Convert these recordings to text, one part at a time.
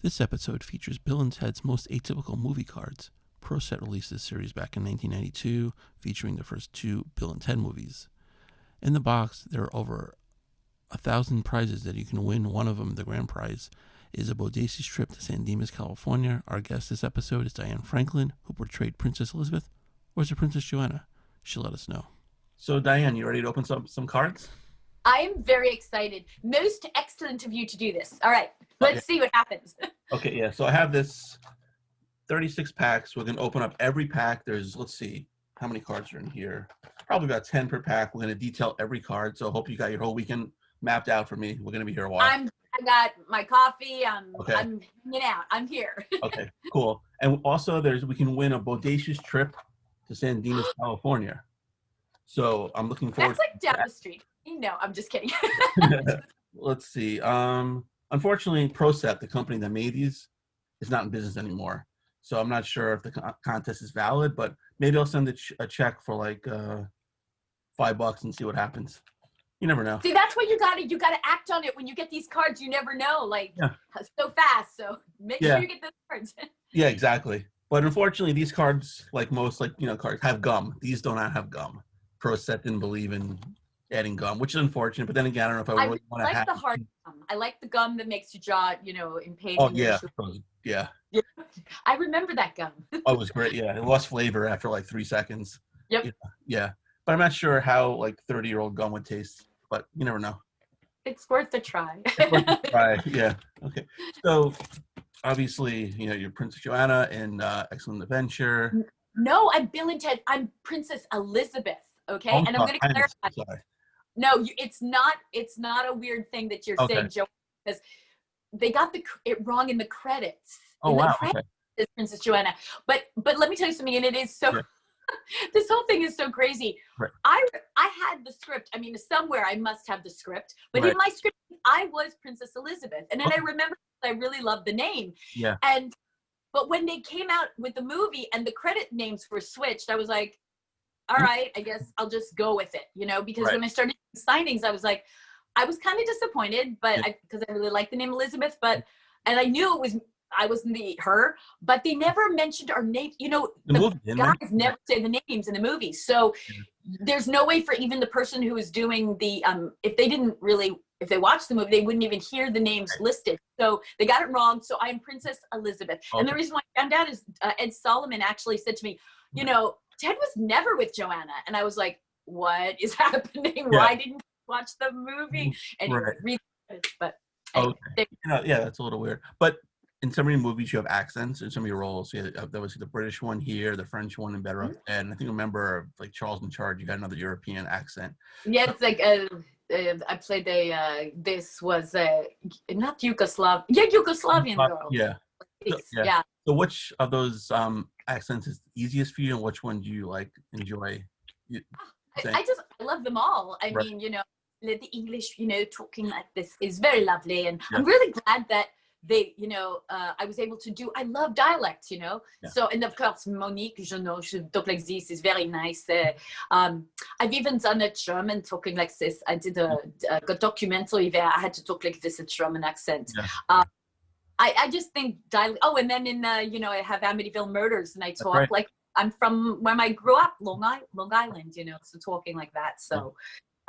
This episode features Bill and Ted's Most Atypical Movie Cards. ProSet released this series back in 1992, featuring the first two Bill and Ted movies. In the box, there are over 1,000 prizes that you can win. One of them, the grand prize, is a bodacious trip to San Dimas, California. Our guest this episode is Diane Franklin, who portrayed Princess Elizabeth, or is it Princess Joanna? She'll let us know. So, Diane, you ready to open some cards? I am very excited. Most excellent of you to do this. All right, let's see what happens. Okay, yeah. So I have this 36 packs. We're going to open up every pack. There's, let's see, how many cards are in here? Probably about 10 per pack. We're going to detail every card. So I hope you got your whole weekend mapped out for me. We're going to be here a while. I got my coffee. I'm hanging out. I'm here. Okay, cool. And also, we can win a bodacious trip to San Dimas, California. So I'm looking forward. That's like down the street. No, I'm just kidding. Let's see. Unfortunately, ProSet, the company that made these, is not in business anymore. So I'm not sure if the contest is valid, but maybe I'll send a check for like $5 and see what happens. You never know. See, that's what you gotta act on it when you get these cards. You never know, so fast. So make sure you get those cards. Yeah, exactly. But unfortunately, these cards, like most cards, have gum. These do not have gum. ProSet didn't believe in adding gum, which is unfortunate. But then again, I don't know if I really want to have. I like the hard gum. I like the gum that makes your jaw, in pain. Oh yeah, yeah. I remember that gum. Oh, it was great. Yeah, it lost flavor after like 3 seconds. Yep. Yeah, but I'm not sure how 30-year-old gum would taste. But you never know. It's worth a try. It's worth a try. Yeah. Okay. So obviously, you're Princess Joanna in Excellent Adventure. No, I'm Bill and Ted. I'm Princess Elizabeth. Okay, and I'm going to clarify. No, it's not. It's not a weird thing that you're saying, Joe, because they got it wrong in the credits. Oh wow. Is Princess Joanna, but let me tell you something, and it is so. Yeah. This whole thing is so crazy. Right. I had the script. I mean, somewhere I must have the script, but in my script, I was Princess Elizabeth, and then I remember I really loved the name. Yeah. But when they came out with the movie and the credit names were switched, I was like, all right, I guess I'll just go with it, because when I started signings, I was like, I was kind of disappointed, but because I really liked the name Elizabeth, and I knew I wasn't her, but they never mentioned our name. The guys never say the names in the movie. So there's no way for even the person who was doing the, if they watched the movie, they wouldn't even hear the names listed. So they got it wrong. So I'm Princess Elizabeth. Okay. And the reason why I found out is Ed Solomon actually said to me, Ted was never with Joanna. And I was like, what is happening? Yeah. Why didn't you watch the movie? And read it, but okay. That's a little weird. But in so many movies, you have accents in so many roles. There was the British one here, the French one in Better Off Dead. And I think remember, like Charles in Charge, you got another European accent. Yeah, it's like I played this was not Yugoslav. Yeah, Yugoslavian girl. Yeah. So which of those accents is easiest for you, and which one do you enjoy? I love them all. I mean, the English, talking like this is very lovely, and I'm really glad that they, I was able to do. I love dialect, So, and of course, Monique, je talk like this is very nice. I've even done a German talking like this. I did a documentary where I had to talk like this, a German accent. Yeah. I just think dialect. Oh, and then in I have Amityville Murders, and I talk like I'm from where I grew up, Long Island, so talking like that. So,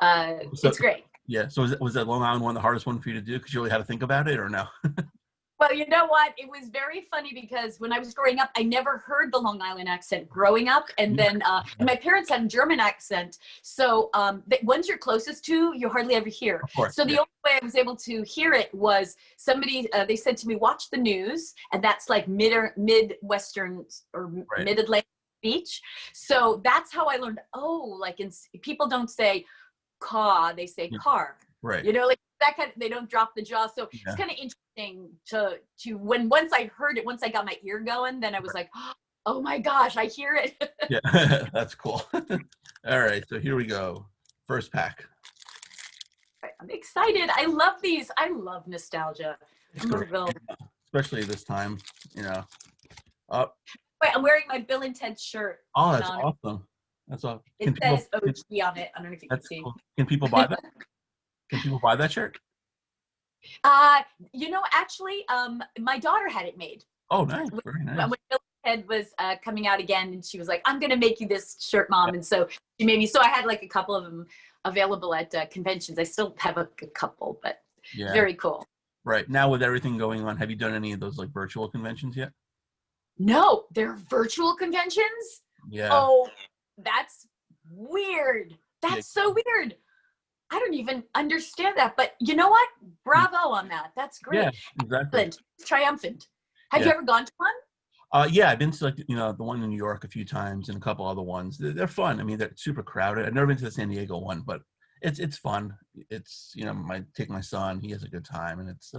it's great. Yeah. So was that Long Island one the hardest one for you to do because you really had to think about it, or no? Well, you know what? It was very funny because when I was growing up, I never heard the Long Island accent growing up. And then and my parents had a German accent. So the ones you're closest to, you hardly ever hear. So the only way I was able to hear it was somebody, they said to me, watch the news. And that's like Midwestern or Mid-Atlantic speech. So that's how I learned, people don't say car, they say car. Right. That kind of, they don't drop the jaw. So it's kind of interesting to once I heard it, once I got my ear going, then I was like, oh my gosh, I hear it. Yeah, that's cool. All right, so here we go. First pack. I'm excited. I love these. I love nostalgia. Especially this time, Wait, I'm wearing my Bill and Ted shirt. Oh, that's awesome. That's awesome. It says OG on it. I don't know if you can see. Cool. Can people buy that? Can people buy that shirt? Actually, my daughter had it made. Oh, nice. Very nice. When Bill and Ted was coming out again, and she was like, "I'm gonna make you this shirt, Mom," and so she made me. So I had like a couple of them available at conventions. I still have a couple, but very cool. Right. Now with everything going on, have you done any of those like virtual conventions yet? No, they're virtual conventions. Yeah. Oh, that's weird. That's so weird. I don't even understand that, but you know what? Bravo on that. That's great. Yeah, exactly. Excellent. Triumphant. Have you ever gone to one? Yeah, I've been to like the one in New York a few times and a couple other ones. They're fun. I mean, they're super crowded. I've never been to the San Diego one, but it's fun. It's take my son. He has a good time, and it's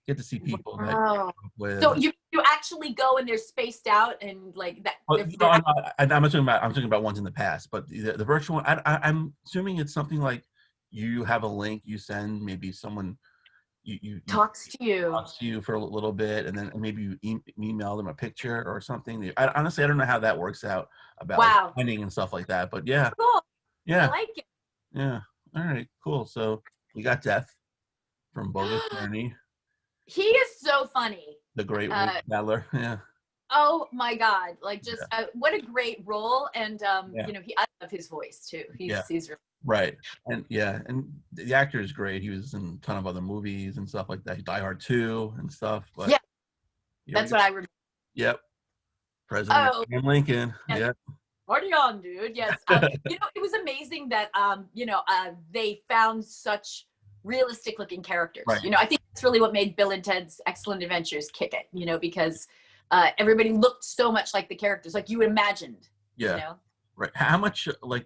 get to see people that you grew up with. So you actually go and they're spaced out and like that. I'm talking about ones in the past, but the virtual one. I'm assuming it's something like you have a link you send, maybe someone you talks to you for a little bit, and then maybe you email them a picture or something. Honestly, I don't know how that works out about signing and stuff like that, but yeah. Cool. Yeah. I like it. Yeah. All right, cool. So we got Death from Bogus Journey. He is so funny. The great Wade Nadler. Yeah. Oh my God! Like just what a great role, and I love his voice too. He's really right, and the actor is great. He was in a ton of other movies and stuff like that. Die Hard 2 and stuff. But that's what I remember. Yep. President Abraham Lincoln. Yeah. Party on, dude. Yes. It was amazing that they found such realistic looking characters. Right. I think that's really what made Bill and Ted's Excellent Adventures kick it. Because everybody looked so much like the characters, like you imagined. Yeah. Right. How much like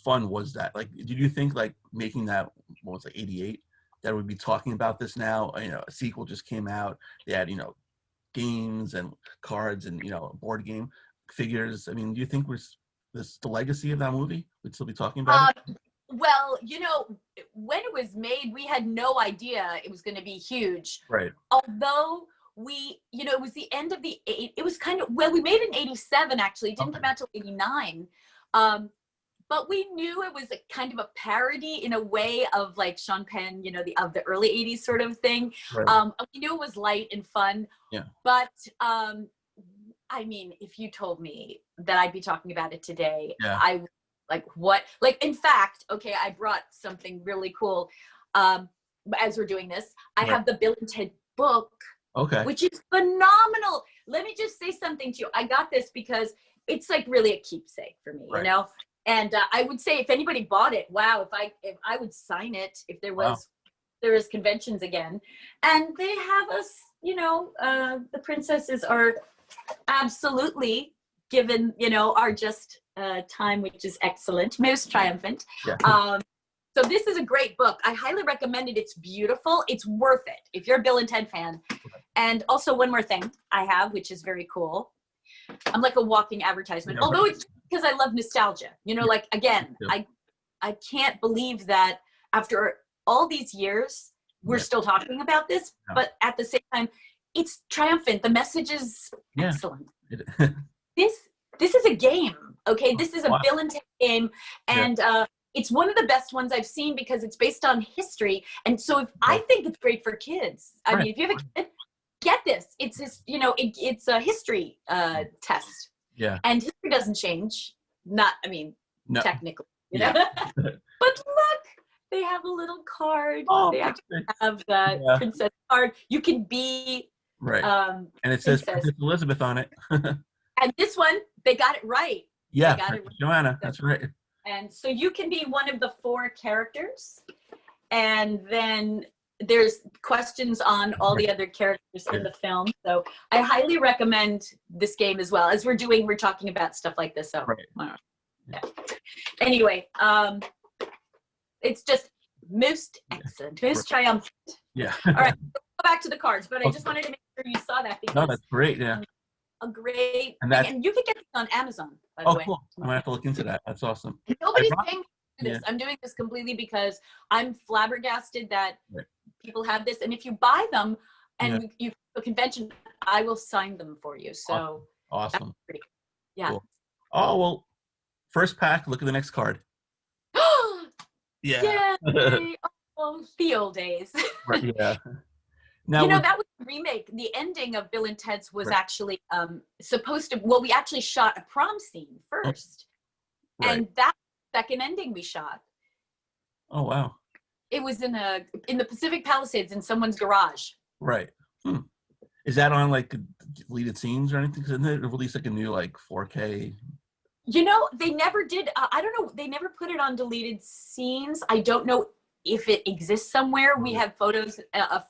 fun was that? Like, did you think like making that, what was like 88, that we'd be talking about this now? A sequel just came out. They had games and cards and board game figures. I mean, do you think the legacy of that movie, we'd still be talking about it? Well, when it was made, we had no idea it was going to be huge. Right. Although it was the end of it was kind of, we made it in 87, actually. It didn't come out till 89. But we knew it was a kind of a parody in a way of like Sean Penn, of the early 80s sort of thing. Right. We knew it was light and fun. Yeah. But I mean, if you told me that I'd be talking about it today, I like what? Like, in fact, I brought something really cool. As we're doing this, I have the Bill and Ted book, which is phenomenal. Let me just say something to you. I got this because it's like really a keepsake for me, And I would say if anybody bought it, wow, if I would sign it if there was conventions again. And they have us, the princesses are absolutely given, our just time, which is excellent, most triumphant. Yeah. So this is a great book. I highly recommend it. It's beautiful. It's worth it if you're a Bill and Ted fan. And also one more thing I have, which is very cool. I'm like a walking advertisement, although it's because I love nostalgia. Like, again, I can't believe that after all these years, we're still talking about this, but at the same time, it's triumphant. The message is excellent. This is a game, okay? This is a Bill and Ted game, and it's one of the best ones I've seen because it's based on history. And so I think it's great for kids. I mean, if you have a kid, get this. It's this, it's a history test. Yeah. And history doesn't change. Technically. But look, they have a little card. They actually have the princess card. You can be and it says Princess Elizabeth on it. And this one, they got it right. Yeah, Joanna, that's right. And so you can be one of the 4 characters, and then there's questions on all the other characters in the film. So I highly recommend this game as well. As we're talking about stuff like this. So anyway, it's just most excellent, most triumphant. Yeah. All right, go back to the cards, but I just wanted to make sure you saw that because that's great. Yeah. A great and you can get this on Amazon, by the way. Cool. I'm gonna have to look into that. That's awesome. Nobody's paying for this. I'm doing this completely because I'm flabbergasted that people have this, and if you buy them and you go to a convention, I will sign them for you. So awesome. Yeah. Cool. Oh well, first pack. Look at the next card. Yeah. Yay. Oh, the old days. Right. Yeah. Now, That was a remake. The ending of Bill and Ted's was right. actually supposed to, well, we actually shot a prom scene Oh, first. right. And that second ending we shot, Oh, wow. it was in the Pacific Palisades in someone's garage. Right. Hmm. Is that on like deleted scenes or anything? Because they released like a new like 4K. They never did. I don't know. They never put it on deleted scenes. I don't know if it exists somewhere. We Right. have photos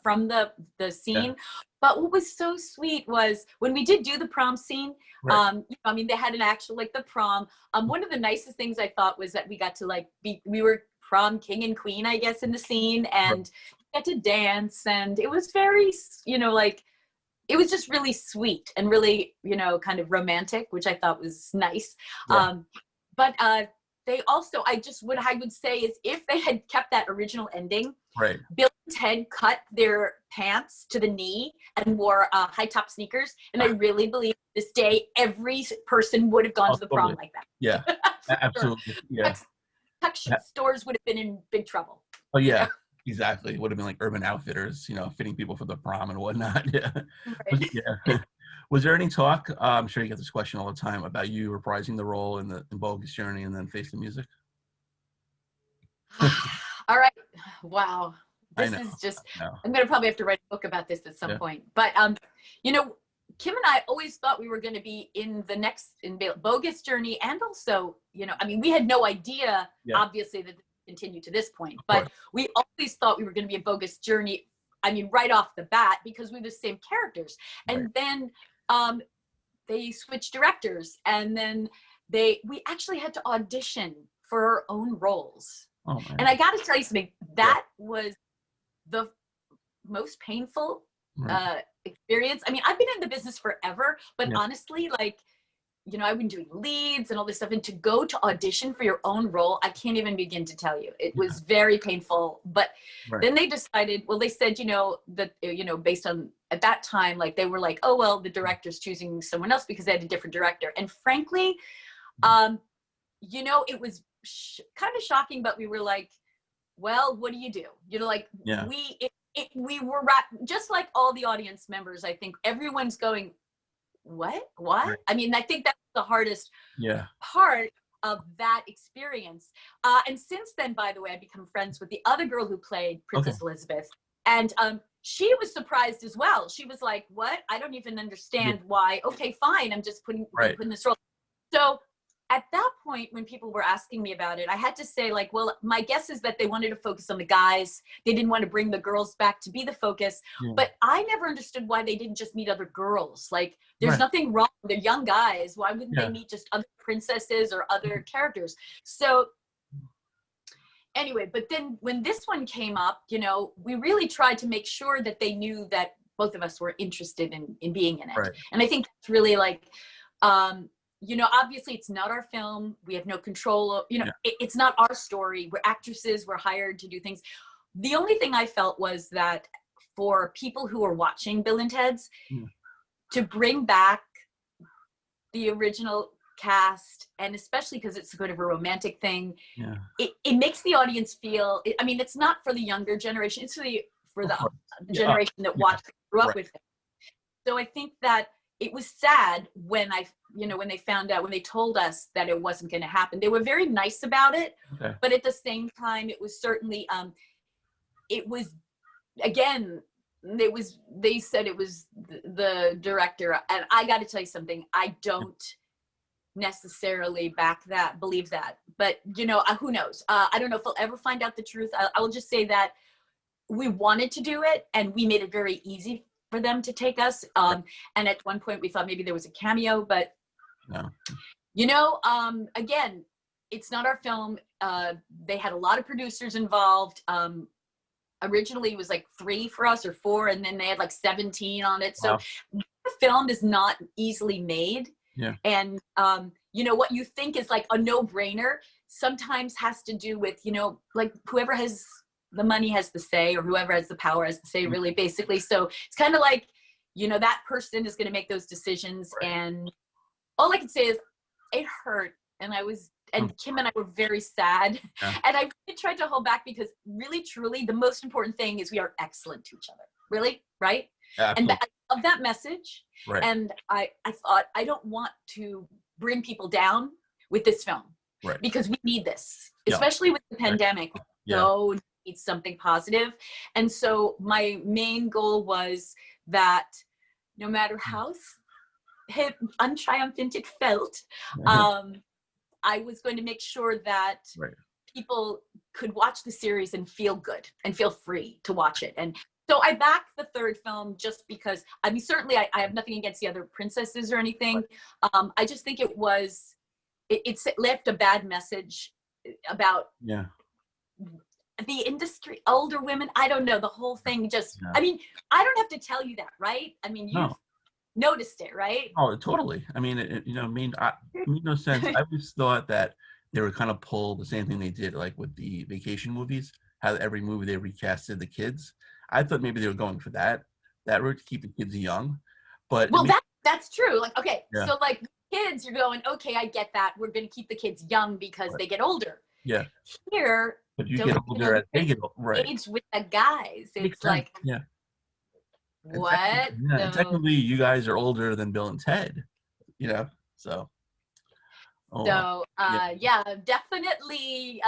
from the scene. Yeah. But what was so sweet was when we did do the prom scene. Right. I mean, they had an actual like the prom. One of the nicest things I thought was that we got to like we were prom king and queen, I guess, in the scene, and got to dance, and it was very, like. It was just really sweet and really, kind of romantic, which I thought was nice. Yeah. But they also, what I would say is if they had kept that original ending, Right. Bill and Ted cut their pants to the knee and wore high top sneakers. And I really believe this day, every person would have gone to the prom like that. Yeah, absolutely. Sure. Yeah. Tuck stores would have been in big trouble. Oh, yeah. Exactly. It would have been like Urban Outfitters, fitting people for the prom and whatnot. Yeah. Right. Yeah. Was there any talk? I'm sure you get this question all the time about you reprising the role in Bogus Journey and then Face the Music. All right. Wow. This I know. is just, I know. I'm going to probably have to write a book about this at some point. But, Kim and I always thought we were going to be in Bogus Journey. And also, we had no idea, obviously, that continue to this point, but we always thought we were going to be a Bogus Journey, right off the bat, because we were the same characters. And then they switched directors, and then we actually had to audition for our own roles. Oh, man. And I got to tell you something, that was the most painful experience. I've been in the business forever, but honestly, like, I've been doing leads and all this stuff, and to go to audition for your own role, I can't even begin to tell you. It was very painful. But then they decided, they said, that, based on, at that time, like, they were like, oh, well, the director's choosing someone else because they had a different director. And frankly, it was kind of shocking, but we were like, well, what do you do? We were just like all the audience members. I think everyone's going, what? Right. I think that's the hardest part of that experience. And since then, by the way, I've become friends with the other girl who played Princess Elizabeth. And she was surprised as well. She was like, what? I don't even understand why. Okay, fine. I'm just putting this role. So at that point, when people were asking me about it, I had to say, like, well, my guess is that they wanted to focus on the guys. They didn't want to bring the girls back to be the focus. But I never understood why they didn't just meet other girls. Like, there's nothing wrong. They're young guys. Why wouldn't they meet just other princesses or other characters? So anyway, but then when this one came up, we really tried to make sure that they knew that both of us were interested in being in it. Right. And I think it's really like, obviously it's not our film. We have no control. It's not our story. We're actresses. We're hired to do things. The only thing I felt was that for people who are watching Bill and Ted's, to bring back the original cast, and especially because it's sort of a romantic thing, it makes the audience feel, it's not for the younger generation. It's for the generation that grew up with it. So I think that it was sad when when they found out, when they told us that it wasn't going to happen. They were very nice about it, but at the same time, it was certainly, they said it was the director. And I got to tell you something, I don't necessarily believe that, but who knows? I don't know if we'll ever find out the truth. I will just say that we wanted to do it, and we made it very easy for them to take us. And at one point we thought maybe there was a cameo, but again, it's not our film. They had a lot of producers involved. Originally it was like 3 for us or 4, and then they had like 17 on it. So the film is not easily made. And what you think is like a no-brainer sometimes has to do with, like whoever has the money has the say, or whoever has the power has the say, really, basically. So it's kind of like, that person is going to make those decisions. And all I can say is it hurt. And and Kim and I were very sad. Yeah. And I really tried to hold back because really, truly, the most important thing is we are excellent to each other. Really, right? And Absolutely. I love that message. Right. And I thought, I don't want to bring people down with this film. Right. Because we need this, Yeah. especially with the pandemic. Right. We so need something positive. And so my main goal was that no matter how untriumphant it felt, I was going to make sure that people could watch the series and feel good and feel free to watch it. And so I backed the third film just because, I mean, certainly I have nothing against the other princesses or anything. I just think it left a bad message about the industry, older women. I don't know, the whole thing just, I mean, I don't have to tell you that, right? I mean, you've noticed it, right? Oh, totally. I mean, it made no sense. I always thought that they were kind of pull the same thing they did, like with the vacation movies, how every movie they recasted the kids. I thought maybe they were going for that route to keep the kids young. But well, that's true. Like, okay, so like kids, you're going, okay, I get that. We're going to keep the kids young because they get older. Yeah. Here, but you get older as they get age with the guys. It's like, what? Yeah, technically, you guys are older than Bill and Ted, so. Definitely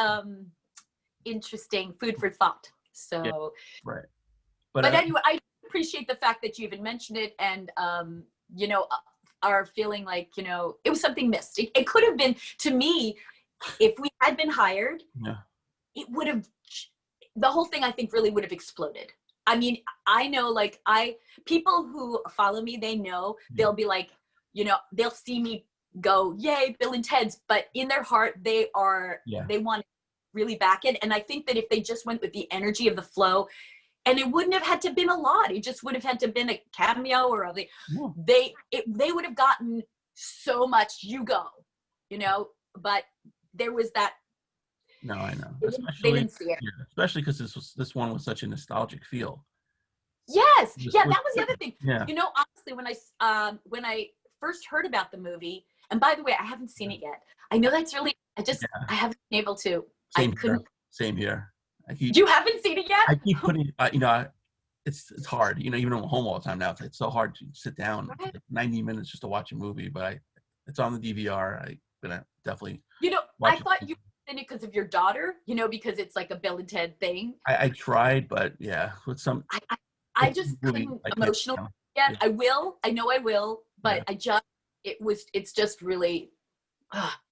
interesting food for thought. So, right. But anyway, I appreciate the fact that you even mentioned it and, are feeling like, it was something missed. It could have been, to me, if we had been hired, it would have, the whole thing I think really would have exploded. I mean, I know, like, people who follow me, they know, they'll be like, they'll see me go, yay, Bill and Ted's, but in their heart, they want to really back it. And I think that if they just went with the energy of the flow, and it wouldn't have had to been a lot, it just would have had to been a cameo or they would have gotten so much, but there was that. No, I know. They didn't see it. Yeah, especially because this one was such a nostalgic feel. Yes, that was the other thing. Yeah. Honestly, when I first heard about the movie, and by the way, I haven't seen it yet. I know that's really. I haven't been able to. Same here. You haven't seen it yet? I keep putting. It's hard. Even though I'm home all the time now, it's so hard to sit down for like 90 minutes just to watch a movie. But it's on the DVR. I'm gonna definitely. I thought you were in it because of your daughter. Because it's like a Bill and Ted thing. I tried, but with some. I just couldn't emotionally yet. Yeah. I will. I know I will. But it's just really.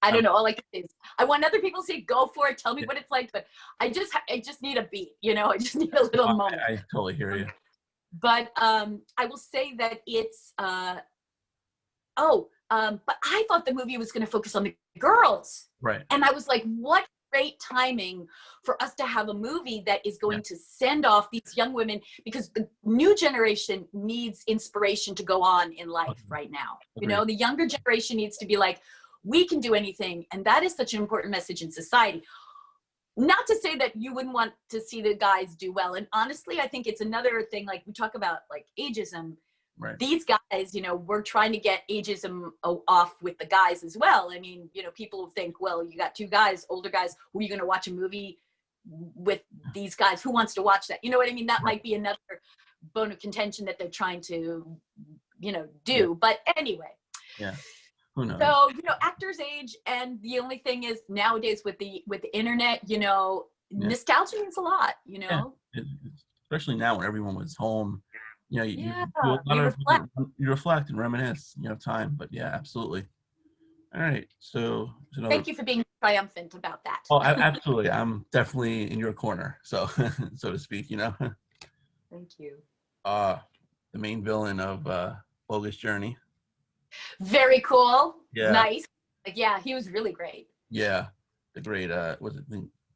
I don't know. All I can say is I want other people to say go for it. Tell me what it's like. But I just need a beat. I just need a little moment. I totally hear you. But I will say that it's. But I thought the movie was going to focus on the girls. Right. And I was like, what great timing for us to have a movie that is going to send off these young women, because the new generation needs inspiration to go on in life right now. The younger generation needs to be like, we can do anything. And that is such an important message in society. Not to say that you wouldn't want to see the guys do well. And honestly, I think it's another thing, like we talk about like ageism. Right. These guys, we're trying to get ageism off with the guys as well. I mean, people who think, well, you got two guys, older guys, who are you going to watch a movie with these guys? Who wants to watch that? You know what I mean? That might be another bone of contention that they're trying to, do. Yeah. But anyway. Yeah. Who knows? So, actors age, and the only thing is nowadays with the internet, nostalgia means a lot, Yeah. Especially now when everyone was home. You reflect and reminisce, time, but yeah, absolutely. All right. So thank you for being triumphant about that. Oh, absolutely. I'm definitely in your corner. So, so to speak, Thank you. The main villain of Bogus Journey. Very cool. Yeah. Nice. Yeah, he was really great. Yeah. The great, was it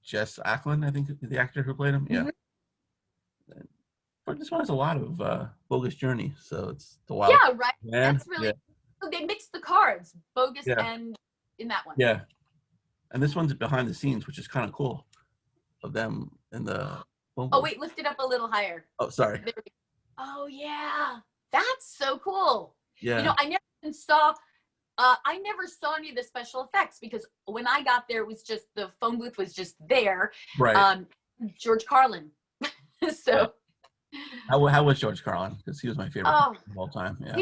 Jess Acklin, I think, the actor who played him? Yeah. Mm-hmm. But this one has a lot of Bogus Journey, so it's the wild. Yeah, right. Man. That's really. So they mixed the cards, Bogus and in that one. Yeah, and this one's behind the scenes, which is kind of cool, of them in the. Oh wait, lift it up a little higher. Oh, sorry. Oh yeah, that's so cool. Yeah. I never even saw I never saw any of the special effects because when I got there, it was just the phone booth was just there. Right. George Carlin. Yeah. So How was George Carlin? Because he was my favorite oh, of all time. Yeah.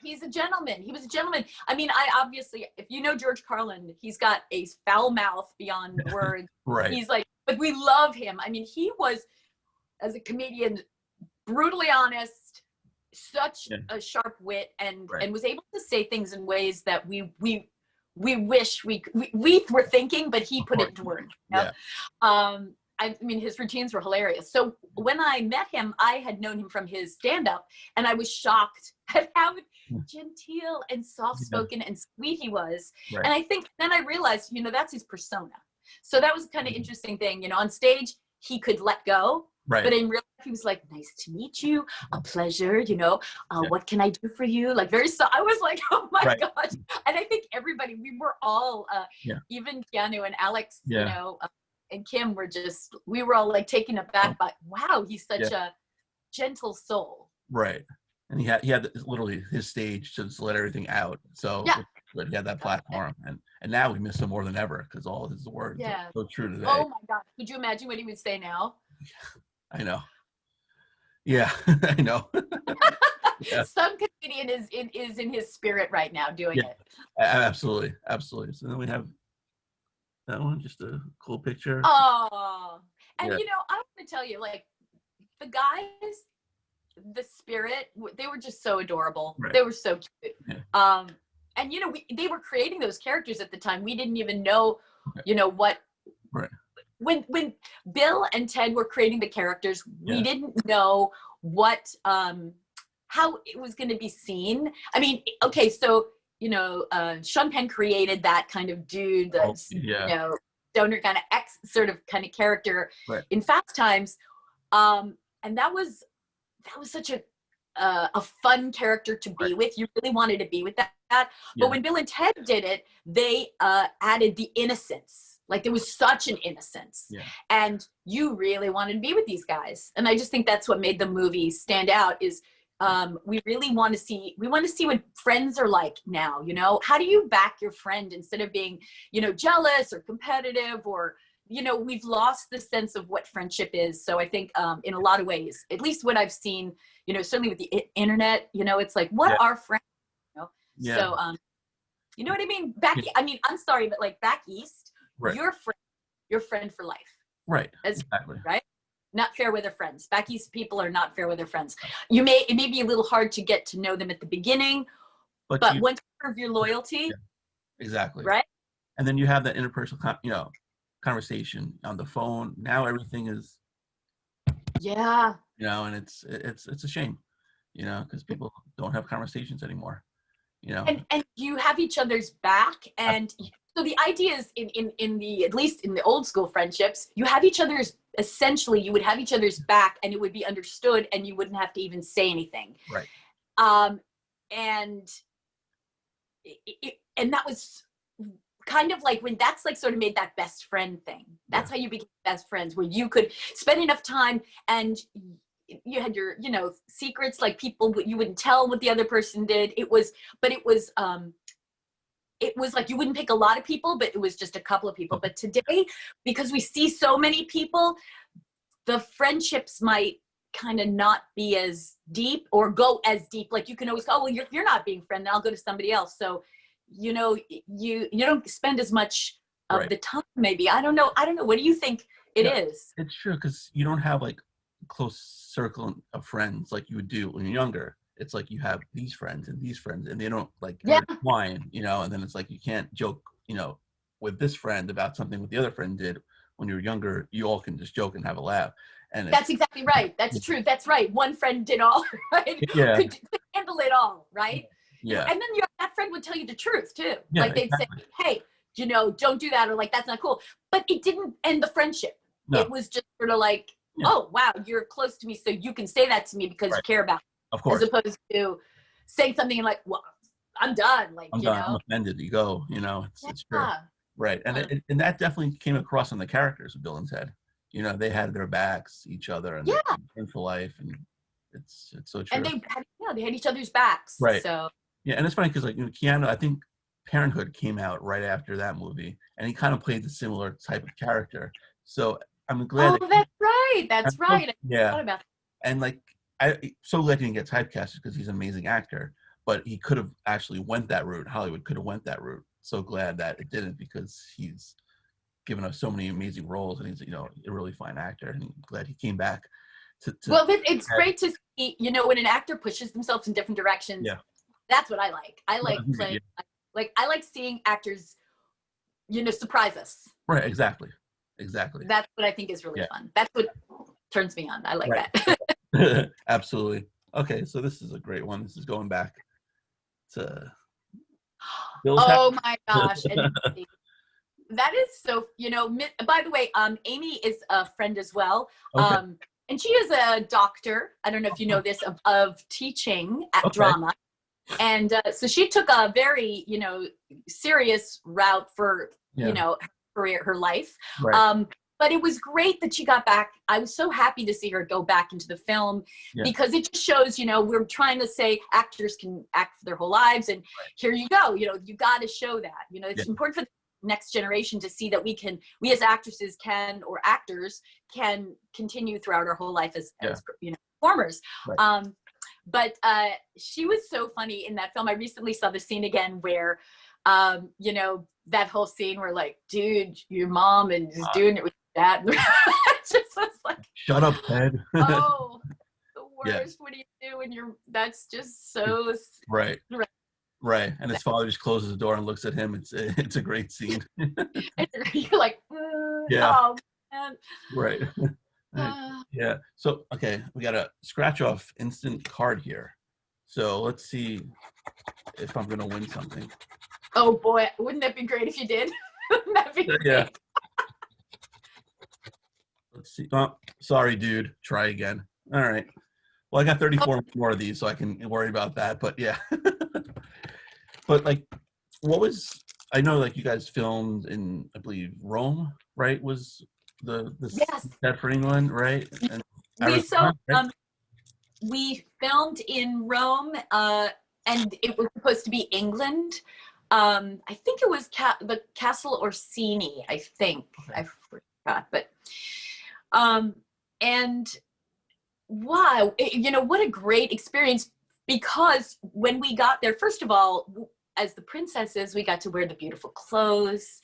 he's a gentleman. He was a gentleman. I mean, I obviously, if you know George Carlin, he's got a foul mouth beyond words. Right. He's like, but we love him. I mean, he was, as a comedian, brutally honest, such a sharp wit, and was able to say things in ways that we wish we were thinking, but he put it into words. You know? Yeah. I mean, his routines were hilarious. So when I met him, I had known him from his stand-up, and I was shocked at how genteel and soft-spoken and sweet he was. Right. And I think then I realized, you know, that's his persona. So that was kind of interesting thing. You know, on stage, he could let go. Right. But in real life, he was like, nice to meet you, a pleasure, you know, what can I do for you? Like I was like, oh my gosh. And I think everybody, we were all, even Keanu and Alex, you know, and Kim we were all like taken aback by, wow, he's such a gentle soul. Right. And he had literally his stage to just let everything out. So but he had that platform, and now we miss him more than ever because all his words are so true today. Oh my God. Could you imagine what he would say now? I know. Yeah, I know. Some comedian is in his spirit right now doing it. Absolutely. So then we have that one, just a cool picture. Oh, and you know, I want to tell you, like, the guys, the spirit, they were just so adorable. Right. They were so cute. Yeah. And you know, they were creating those characters at the time. We didn't even know, you know, what. Right. When Bill and Ted were creating the characters, we didn't know what how it was going to be seen. I mean, okay, so you know, Sean Penn created that kind of dude, you know, stoner kind of kind of character in Fast Times, and that was such a fun character to be with. You really wanted to be with that. But when Bill and Ted did it, they added the innocence. Like there was such an innocence, and you really wanted to be with these guys. And I just think that's what made the movie stand out. Is we really want to see what friends are like now. You know, how do you back your friend instead of being, you know, jealous or competitive, or you know, we've lost the sense of what friendship is. So I think in a lot of ways, at least what I've seen, you know, certainly with the internet, you know, it's like, what are friends? You know? So you know what I mean? I mean, I'm sorry, but like back east. Right. Your friend for life. Right. Exactly. Right. Not fair weather friends. Back east people are not fair weather friends. It may be a little hard to get to know them at the beginning, but once you prove your loyalty. Exactly. Right. And then you have that interpersonal, you know, conversation on the phone. Now everything is. Yeah. You know, and it's a shame, you know, because people don't have conversations anymore. You know. And you have each other's back, and. So the idea is in the, at least in the old school friendships, you have each other's, essentially you would have each other's back and it would be understood and you wouldn't have to even say anything. Right. And that was kind of like when that's like sort of made that best friend thing. That's how you became best friends, where you could spend enough time and you had your, you know, secrets, like people, you wouldn't tell what the other person did. It was like you wouldn't pick a lot of people, but it was just a couple of people. But today, because we see so many people, the friendships might kind of not be as deep or go as deep. Like you can always go, oh, well, you're not being friend, then I'll go to somebody else. So, you know, you don't spend as much of the time, maybe. I don't know. What do you think it is? It's true, because you don't have like a close circle of friends like you would do when you're younger. It's like you have these friends and they don't like intertwine, you know, and then it's like you can't joke, you know, with this friend about something that the other friend did when you were younger. You all can just joke and have a laugh. And that's exactly right. That's true. That's right. One friend did all, right? Yeah. Could handle it all, right? Yeah. And then that friend would tell you the truth too. Yeah, like they'd say, hey, you know, don't do that, or like, that's not cool. But it didn't end the friendship. No. It was just sort of like, oh, wow, you're close to me, so you can say that to me because you care about me. Of course. As opposed to saying something like, well, I'm done. Like, I'm done. I'm offended. You go, you know, it's true. Right. And and that definitely came across in the characters of Bill and Ted. You know, they had their backs, each other, and friends for life. And it's so true. And they had each other's backs. Right. So. Yeah. And it's funny because, like, you know, Keanu, I think Parenthood came out right after that movie, and he kind of played the similar type of character. So I'm glad. Oh, that's right. That's right. I Yeah, thought about that. and like I so glad he didn't get typecasted because he's an amazing actor. But he could have actually went that route. Hollywood could have went that route. So glad that it didn't, because he's given us so many amazing roles, and he's a really fine actor. And I'm glad he came back. Well, it's great to see, when an actor pushes themselves in different directions. Yeah, that's what I like. I like playing. Yeah. I like seeing actors, surprise us. Right. Exactly. That's what I think is really fun. That's what turns me on. I like that. Absolutely. Okay, so this is a great one. This is going back to Bill's house. My gosh. And that is so, by the way, Amy is a friend as well. Okay. And she is a doctor. I don't know if you know this, of teaching at drama. And so she took a very, serious route for, her career, her life. Right. But it was great that she got back. I was so happy to see her go back into the film, because it just shows, we're trying to say actors can act for their whole lives. And here you go, you got to show that, it's important for the next generation to see that we as actresses or actors can continue throughout our whole life as performers. Right. But she was so funny in that film. I recently saw the scene again where, that whole scene where, like, dude, your mom and just doing it with dad. It just was like, shut up, Ted. Oh, the worst. What do you do when that's just so right. And his father just closes the door and looks at him. It's a great scene. You're like, oh man. Right. Yeah. So, okay, we got a scratch off instant card here. So let's see if I'm going to win something. Oh boy, wouldn't that be great if you did? Wouldn't that be great? Yeah. Let's see. Oh, sorry, dude. Try again. All right. Well, I got 34 more of these, so I can worry about that. But yeah. But like, I know, like, you guys filmed in, I believe, Rome, right? Was the set for England, right? And we filmed in Rome, and it was supposed to be England. I think it was the Castle Orsini, I think. Okay. I forgot, but and wow, what a great experience, because when we got there, first of all, as the princesses, we got to wear the beautiful clothes,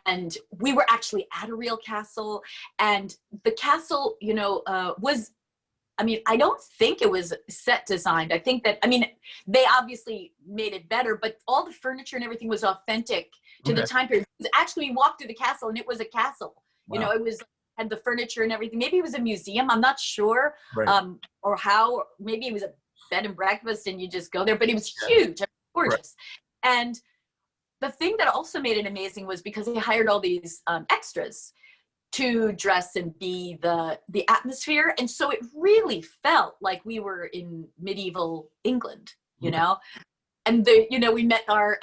and we were actually at a real castle, and the castle, was, I don't think it was set designed. I think that, they obviously made it better, but all the furniture and everything was authentic to the time period. Actually, we walked through the castle and it was a castle. Wow. It had the furniture and everything. Maybe it was a museum. I'm not sure. Right. Or how, maybe it was a bed and breakfast and you just go there, but it was huge, gorgeous. Right. And the thing that also made it amazing was because they hired all these extras to dress and be the atmosphere, and so it really felt like we were in medieval England, know. And we met our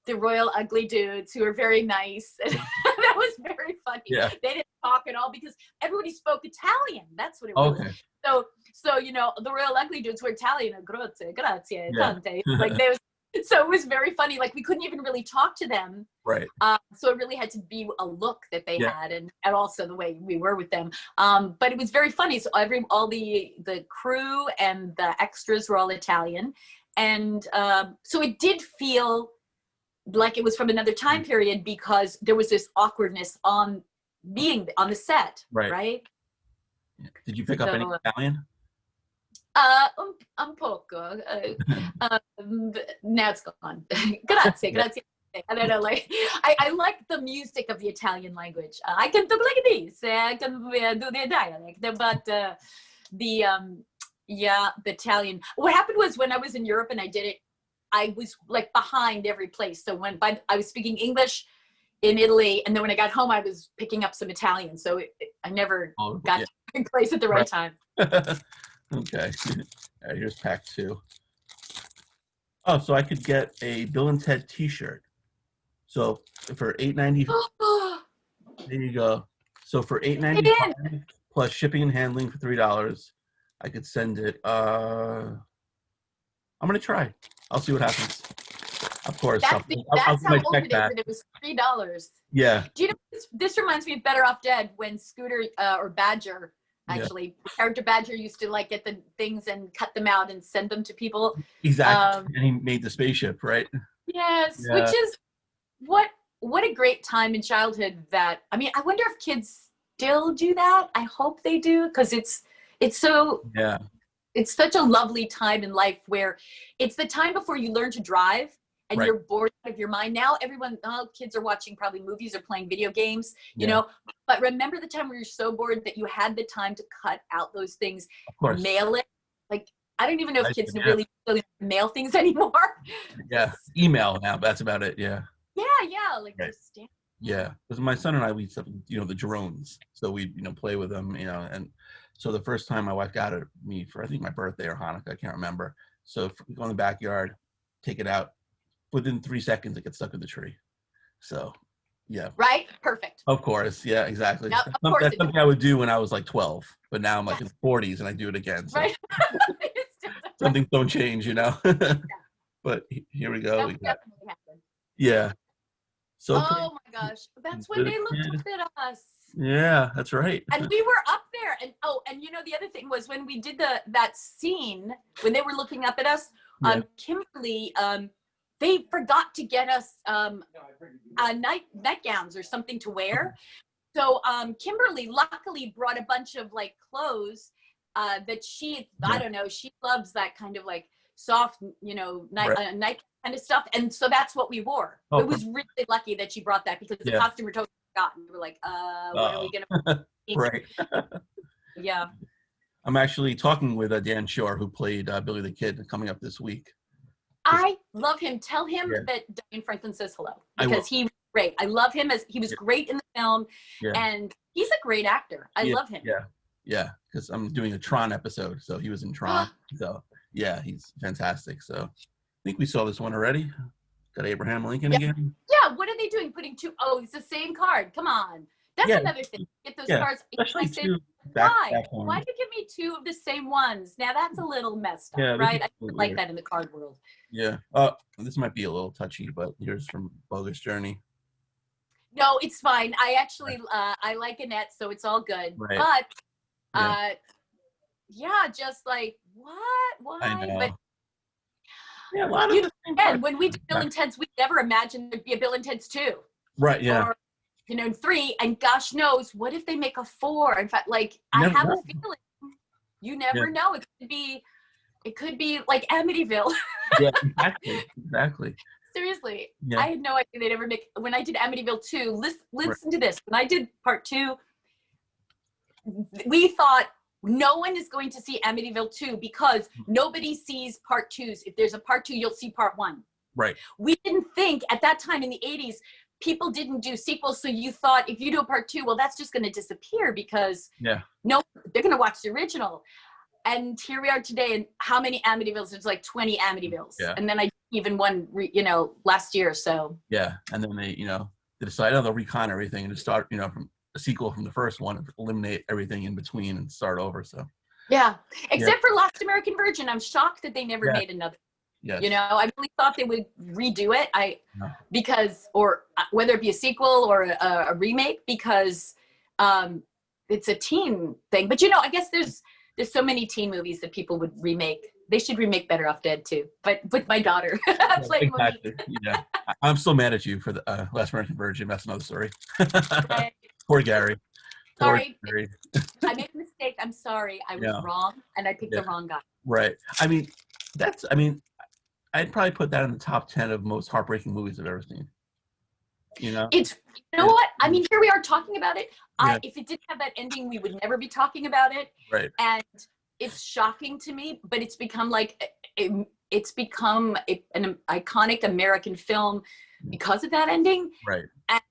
the royal ugly dudes who were very nice. That was very funny. Yeah. They didn't talk at all because everybody spoke Italian. That's what it was. Okay. So the royal ugly dudes were Italian. Grazie, tante. Like they was. So it was very funny. Like we couldn't even really talk to them. Right. So it really had to be a look that they had, and also the way we were with them. But it was very funny. So all the crew and the extras were all Italian, and so it did feel like it was from another time period because there was this awkwardness on being on the set. Right. Did you pick up any Italian? Un poco. Now it's gone. Grazie. I don't know, like I like the music of the Italian language. I can talk like this. I can do the dialect, but the Italian. What happened was when I was in Europe and I did it, I was like behind every place. So I was speaking English in Italy, and then when I got home, I was picking up some Italian. So I never got to the place at the right time. Okay. All right, here's pack 2. Oh, so I could get a Bill and Ted T-shirt. So for $8.95, there you go. So for $8.95 plus shipping and handling for $3, I could send it. I'm gonna try. I'll see what happens. Of course. That's I'll how my old check it is, back. and it was $3. Yeah. Do you know, this reminds me of Better Off Dead, when Scooter or Badger, actually, the character Badger used to like get the things and cut them out and send them to people. Exactly. And he made the spaceship, right? Yes, Yeah. which is what a great time in childhood. That, I mean, I wonder if kids still do that. I hope they do, because it's so, Yeah. it's such a lovely time in life, where it's the time before you learn to drive and you're bored out of your mind. Now kids are watching probably movies or playing video games, you know, but remember the time where you're so bored that you had the time to cut out those things, Of course. mail it. Like, I don't even know if kids really mail things anymore. Yeah. Email now. That's about it. Yeah. Yeah. Like, yeah. Because my son and I, we used to, the drones. So we, play with them, and so the first time my wife got it me for, I think, my birthday or Hanukkah, I can't remember. So we go in the backyard, take it out. Within 3 seconds, it gets stuck in the tree. So, yeah. Right? Perfect. Of course. Yeah, exactly. Yep, of course That's something I would do when I was like 12, but now I'm like in the 40s and I do it again. So. Right. Some things don't change, But here we go. That would definitely happen. Yeah. So. Oh my gosh, that's when they looked up at us. Yeah, that's right. And we were up there, and the other thing was, when we did that scene when they were looking up at us, Kimberly, they forgot to get us nightgowns or something to wear. So Kimberly luckily brought a bunch of like clothes that I don't know, she loves that kind of like soft, night kind of stuff, and so that's what we wore. It was really lucky that she brought that, because the costumer totally forgot, and we were like, what are we gonna right. Yeah. I'm actually talking with Dan Shore, who played Billy the Kid, coming up this week. I love him. Tell him that Diane Franklin says hello, because he was great. I love him, as he was great in the film, and he's a great actor. I love him. Yeah, because I'm doing a Tron episode, so he was in Tron. So yeah, he's fantastic. So I think we saw this one already. Got Abraham Lincoln again. Yeah, what are they doing? Putting two? Oh, it's the same card. Come on. That's another thing. Get those cards. Especially two. Why do you give me two of the same ones? Now that's a little messed up, right? I don't like that in the card world. Yeah. This might be a little touchy, but here's from Bogus Journey. No, it's fine. I actually I like Annette, so it's all good. Right. But just like what? Why? I know. But yeah, a lot of and when we did Bill and Ted's, we never imagined there'd be a Bill and Ted's 2. Right. Yeah. Or, 3, and gosh knows what if they make a 4. In fact, like, I have a feeling you never know. It could be like Amityville. Yeah, exactly. Seriously, I had no idea they'd ever make. When I did Amityville 2, listen to this. When I did part 2, we thought no one is going to see Amityville 2 because nobody sees part 2s. If there's a part 2, you'll see part 1. Right. We didn't think at that time in the 80s, people didn't do sequels, so you thought if you do a part 2, well, that's just going to disappear, because no, they're going to watch the original. And here we are today, and how many Amityvilles? There's like 20 Amityvilles. Yeah. And then I even one, last year. So yeah, and then they decide, they'll recon everything and just start, from a sequel from the first one, and eliminate everything in between and start over. So except for Last American Virgin, I'm shocked that they never made another. Yes. I really thought they would redo it. Because, or whether it be a sequel or a remake, because it's a teen thing. But I guess there's so many teen movies that people would remake. They should remake Better Off Dead too. But with my daughter playing exactly. Yeah, I'm still mad at you for the Last American Virgin. That's another story. Right. Poor Gary. Sorry, I made a mistake. I'm sorry. I was wrong, and I picked the wrong guy. Right. I'd probably put that in the top 10 of most heartbreaking movies I've ever seen. It's, what? I mean, here we are talking about it. If it didn't have that ending, we would never be talking about it. Right. And it's shocking to me, but it's become like, an iconic American film because of that ending. Right.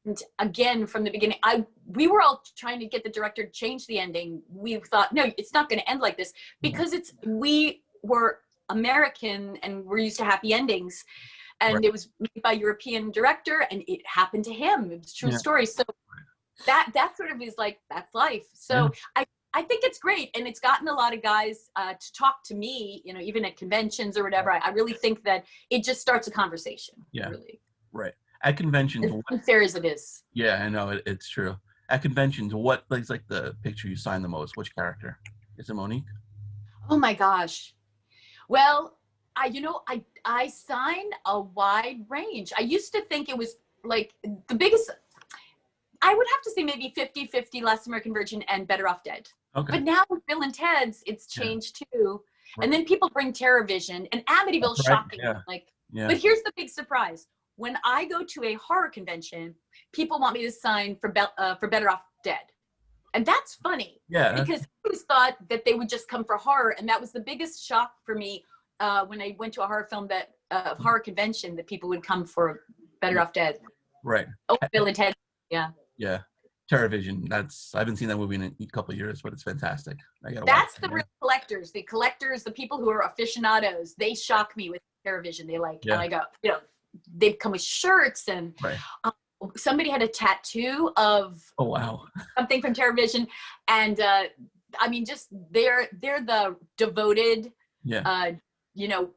And again, from the beginning, we were all trying to get the director to change the ending. We thought, no, it's not going to end like this, because we were American and we're used to happy endings, and it was made by a European director, and it happened to him. It was a true story. So that sort of is like, that's life. So I think it's great, and it's gotten a lot of guys to talk to me, you know, even at conventions or whatever. I really think that it just starts a conversation. Yeah. Really. Right. At conventions, As unfair as it is. yeah, I know it's true. At conventions, what is like the picture you sign the most? Which character? Is it Monique? Oh my gosh. Well, I sign a wide range. I used to think it was like the biggest, I would have to say maybe 50-50 Last American Virgin and Better Off Dead. Okay. But now with Bill and Ted's, it's changed too. Right. And then people bring TerrorVision and Amityville, shocking. Yeah. Like, but here's the big surprise. When I go to a horror convention, people want me to sign for Better Off Dead. And that's funny. Yeah. Because I always thought that they would just come for horror. And that was the biggest shock for me when I went to a horror convention, that people would come for Better Off Dead. Right. Oh, Bill and Ted. Yeah. Yeah. TerrorVision. I haven't seen that movie in a couple of years, but it's fantastic. That's the real collectors. The collectors, the people who are aficionados, they shock me with TerrorVision. They like, and I go, you know, they come with shirts and somebody had a tattoo of something from TerrorVision, and I mean, just they're the devoted, you know,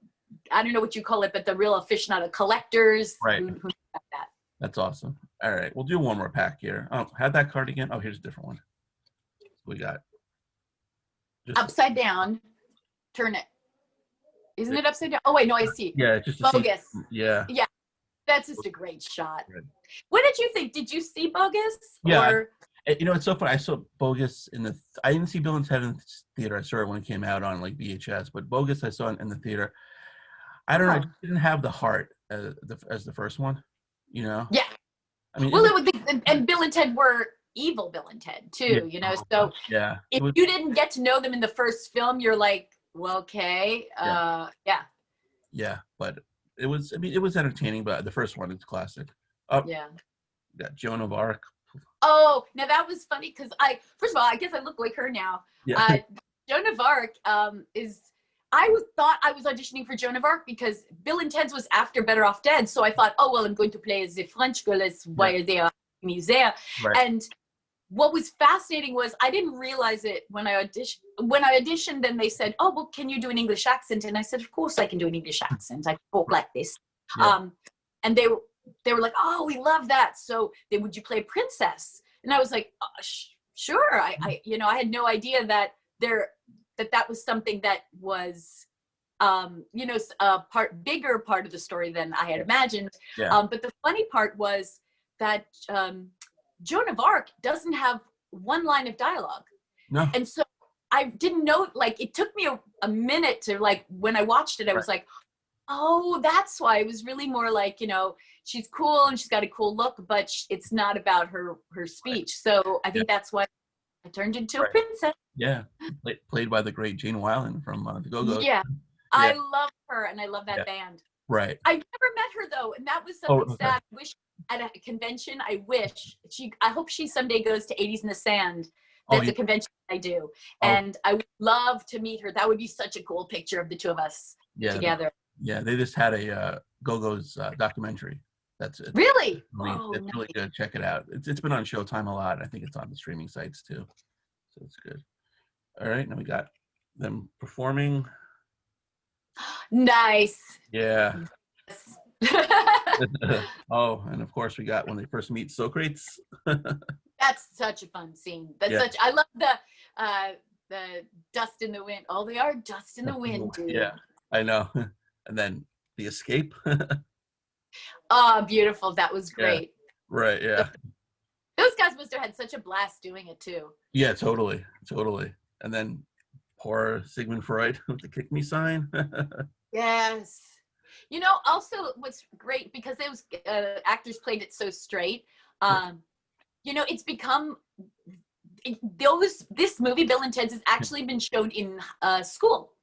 I don't know what you call it, but the real aficionado collectors who have that. That's awesome. All right, we'll do one more pack here. Oh, had that card again? Oh, here's a different one. We got upside down. Turn it. Isn't it upside down? Oh wait, no, I see. Yeah, just Bogus. Yeah. That's just a great shot. Good. What did you think? Did you see Bogus? Yeah. Or? You know, it's so funny. I saw Bogus I didn't see Bill and Ted in the theater. I saw it when it came out on like VHS, but Bogus I saw it in the theater. I don't know. It didn't have the heart as the first one, you know? Yeah. I mean, well, and Bill and Ted were evil Bill and Ted too, you know? So if you didn't get to know them in the first film, you're like, well, okay. Yeah, but it was entertaining, but the first one is classic. Yeah. Got Joan of Arc. Oh, now that was funny because first of all, I guess I look like her now. Yeah. Joan of Arc thought I was auditioning for Joan of Arc because Bill and Ted's was after Better Off Dead. So I thought, oh, well, I'm going to play as the French girl as while they are in the museum. Right. And what was fascinating was I didn't realize it when I auditioned, then they said, oh, well, can you do an English accent? And I said, of course I can do an English accent. I talk like this. Yeah. And they were like, oh, we love that. So would you play a princess? And I was like, sure. I had no idea that that was something that was, a bigger part of the story than I had imagined. Yeah. But the funny part was that Joan of Arc doesn't have one line of dialogue. No. And so I didn't know, like, it took me a minute to, like, when I watched it, I was like, oh, that's why. It was really more like, you know, she's cool and she's got a cool look, but it's not about her speech. So I think that's why I turned into a princess. Yeah, played by the great Jane Wyland from the Go-Go's. Yeah, I love her and I love that band. Right. I never met her though, and that was something sad. I wish at a convention. I hope she someday goes to 80s in the Sand. That's a convention I do, and I would love to meet her. That would be such a cool picture of the two of us together. They just had a Go-Go's documentary. That's it. Really? It's really good. Check it out. It's been on Showtime a lot. I think it's on the streaming sites too, so it's good. All right, now we got them performing. Nice. Yeah. Oh, and of course we got when they first meet Socrates. That's such a fun scene. I love the dust in the wind. Oh, they are dust in the wind, dude. Yeah, I know. And then the escape. Oh, beautiful. That was great. Yeah. Right, yeah. Those guys must have had such a blast doing it too. Yeah, totally. And then poor Sigmund Freud with the kick me sign. Yes. You know, also what's great, because those actors played it so straight, you know, it's become, this movie, Bill and Ted's, has actually been shown in school.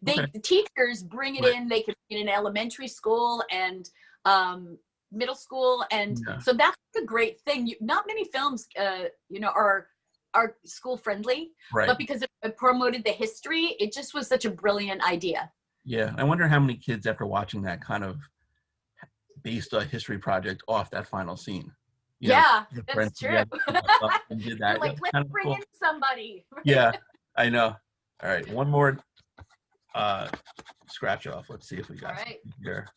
The teachers bring it in, they can be in elementary school and middle school. And so that's a great thing. Not many films, you know, are school friendly, but because it promoted the history, it just was such a brilliant idea. Yeah, I wonder how many kids, after watching that, kind of based a history project off that final scene. Yeah, the that's friends true. together and did that. You're like, That was let's kind of bring cool. in somebody. Yeah, I know. All right, one more scratch off. Let's see if we got All right. something here.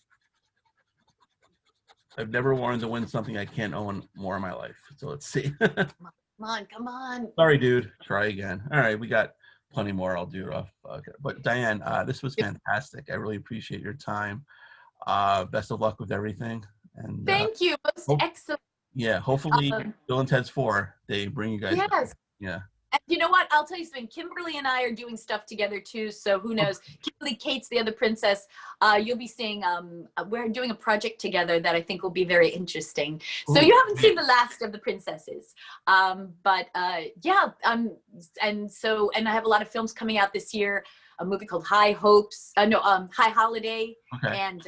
I've never wanted to win something I can't own more in my life. So let's see. Come on. Sorry, dude. Try again. All right, we got plenty more. I'll do off. Okay. But Diane, this was fantastic. I really appreciate your time. Best of luck with everything. And Thank you. Most excellent. yeah, hopefully Bill and Ted's 4, they bring you guys back. Yes. Yeah. And you know what? I'll tell you something. Kimberly and I are doing stuff together too. So who knows? Kimberly Kate's the other princess. You'll be seeing. We're doing a project together that I think will be very interesting. So you haven't seen the last of the princesses, but yeah. And I have a lot of films coming out this year. A movie called High Hopes. High Holiday. Okay. And.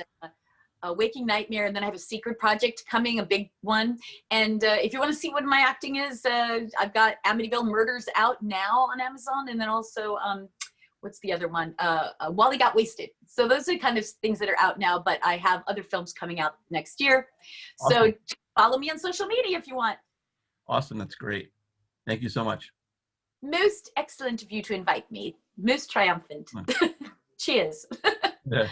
A Waking Nightmare, and then I have a secret project coming, a big one. And if you want to see what my acting is, I've got Amityville Murders out now on Amazon, and then also what's the other one? Wally Got Wasted. So those are kind of things that are out now, but I have other films coming out next year. Awesome. So follow me on social media if you want. Awesome, that's great. Thank you so much. Most excellent of you to invite me. Most triumphant. Cheers. Yeah.